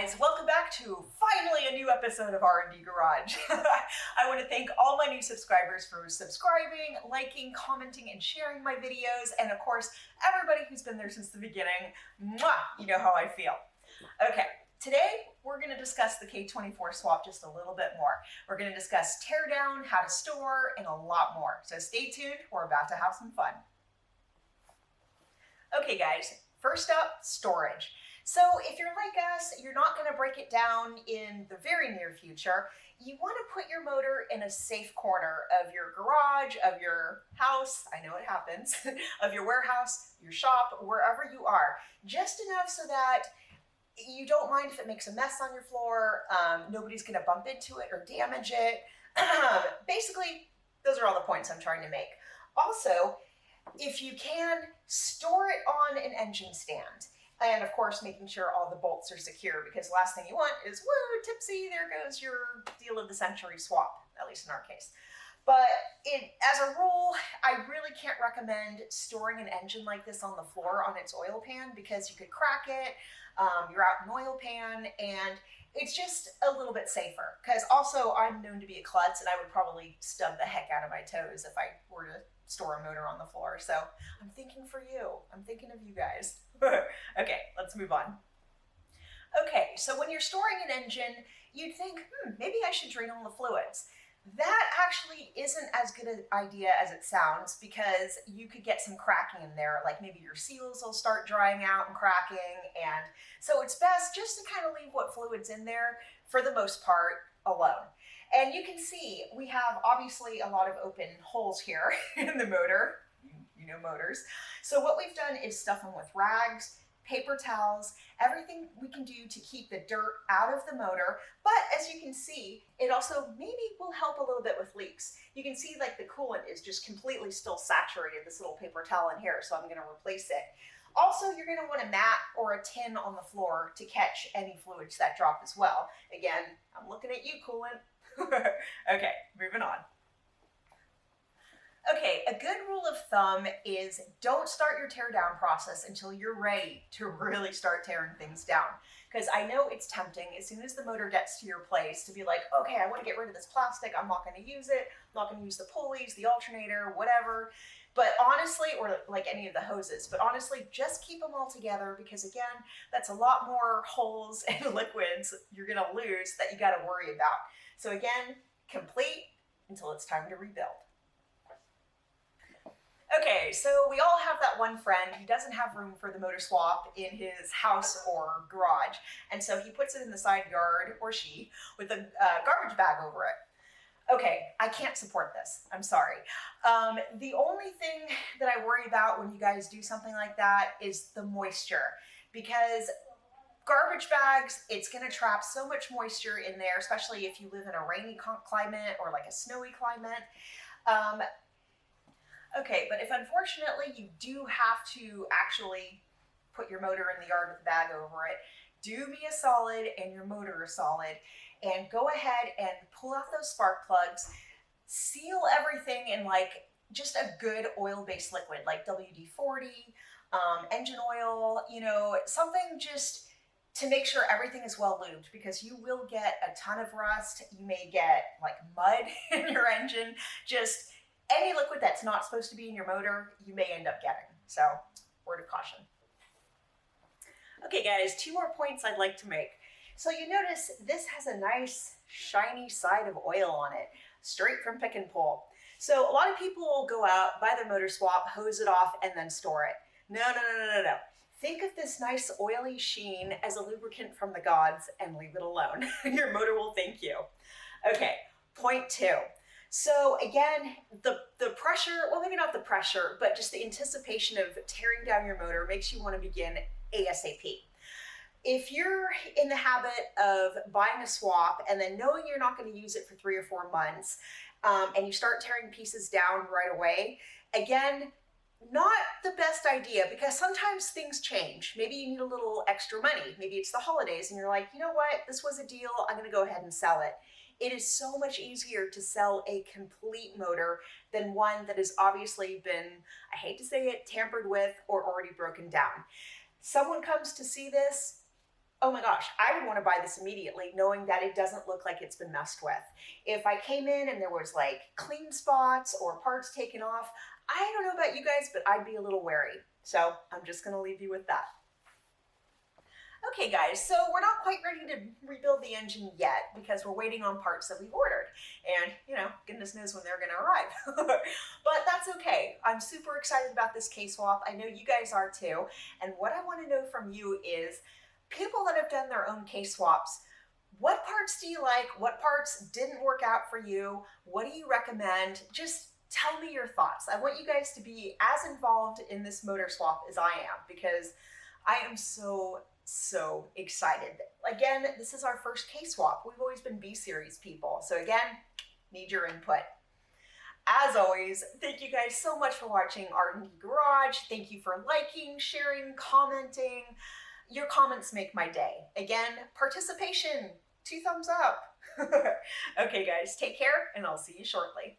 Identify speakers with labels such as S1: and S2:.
S1: guys, welcome back to finally a new episode of R&D Garage. I want to thank all my new subscribers for subscribing, liking, commenting, and sharing my videos, and of course, everybody who's been there since the beginning. Mwah! You know how I feel. Okay, today we're going to discuss the K24 Swap just a little bit more. We're going to discuss teardown, how to store, and a lot more. So stay tuned, we're about to have some fun. Okay guys, first up, storage. So if you're like us, you're not going to break it down in the very near future. You want to put your motor in a safe corner of your garage, of your house, I know it happens, of your warehouse, your shop, wherever you are. Just enough so that you don't mind if it makes a mess on your floor, nobody's going to bump into it or damage it. Basically, those are all the points I'm trying to make. Also, if you can, store it on an engine stand. And of course, making sure all the bolts are secure, because the last thing you want is, woo, tipsy, there goes your deal of the century swap, at least in our case. But as a rule, I really can't recommend storing an engine like this on the floor on its oil pan, because you could crack it, you're out in oil pan, and it's just a little bit safer. Because also, I'm known to be a klutz, and I would probably stub the heck out of my toes if I were to store a motor on the floor. So I'm thinking for you. I'm thinking of you guys. Okay, let's move on. Okay, so when you're storing an engine, you'd think, maybe I should drain all the fluids. That actually isn't as good an idea as it sounds, because you could get some cracking in there, like maybe your seals will start drying out and cracking, and so it's best just to kind of leave what fluid's in there, for the most part, alone. And you can see we have obviously a lot of open holes here in the motor, you know motors. So what we've done is stuff them with rags, paper towels, everything we can do to keep the dirt out of the motor. But as you can see, it also maybe will help a little bit with leaks. You can see like the coolant is just completely still saturated, this little paper towel in here, so I'm going to replace it. Also, you're going to want a mat or a tin on the floor to catch any fluids that drop as well. Again, I'm looking at you, coolant. Okay, moving on. Okay, a good rule of thumb is don't start your tear down process until you're ready to really start tearing things down. Because I know it's tempting as soon as the motor gets to your place to be like, okay, I want to get rid of this plastic, I'm not going to use it, I'm not going to use the pulleys, the alternator, whatever. But honestly, or like any of the hoses, but honestly, just keep them all together, because again, that's a lot more holes and liquids you're going to lose that you got to worry about. So again, complete until it's time to rebuild. Okay, so we all have that one friend who doesn't have room for the motor swap in his house or garage, and so he puts it in the side yard, or she, with a garbage bag over it. Okay, I can't support this. I'm sorry. The only thing that I worry about when you guys do something like that is the moisture, because garbage bags, it's going to trap so much moisture in there, especially if you live in a rainy climate or like a snowy climate. Okay, but if unfortunately you do have to actually put your motor in the yard with a bag over it, do me a solid and your motor a solid, and go ahead and pull out those spark plugs, seal everything in like just a good oil-based liquid like WD-40, engine oil, you know, something just to make sure everything is well lubed, because you will get a ton of rust. You may get like mud in your engine, just any liquid that's not supposed to be in your motor, you may end up getting. So, word of caution. Okay guys, 2 more points I'd like to make. So you notice this has a nice shiny side of oil on it, straight from pick and pull. So a lot of people will go out, buy their motor swap, hose it off, and then store it. No. Think of this nice oily sheen as a lubricant from the gods and leave it alone. Your motor will thank you. Okay, point 2. So again, the pressure, well maybe not the pressure, but just the anticipation of tearing down your motor makes you want to begin ASAP. If you're in the habit of buying a swap and then knowing you're not going to use it for 3 or 4 months, and you start tearing pieces down right away, again, not the best idea, because sometimes things change. Maybe you need a little extra money. Maybe it's the holidays and you're like, you know what, this was a deal, I'm going to go ahead and sell it. It is so much easier to sell a complete motor than one that has obviously been, I hate to say it, tampered with or already broken down. Someone comes to see this, Oh my gosh, I would want to buy this immediately knowing that it doesn't look like it's been messed with. If I came in and there was like clean spots or parts taken off, I don't know about you guys, but I'd be a little wary. So I'm just going to leave you with that. Okay guys, so we're not quite ready to rebuild the engine yet because we're waiting on parts that we've ordered. And, you know, goodness knows when they're going to arrive. But that's okay. I'm super excited about this K-Swap. I know you guys are too. And what I want to know from you is people that have done their own K-Swaps, what parts do you like? What parts didn't work out for you? What do you recommend? Just tell me your thoughts. I want you guys to be as involved in this motor swap as I am because I am so excited. Again, this is our first K-Swap. We've always been B-Series people. So again, need your input. As always, thank you guys so much for watching Art and Garage. Thank you for liking, sharing, commenting. Your comments make my day. Again, participation, 2 thumbs up. Okay guys, take care and I'll see you shortly.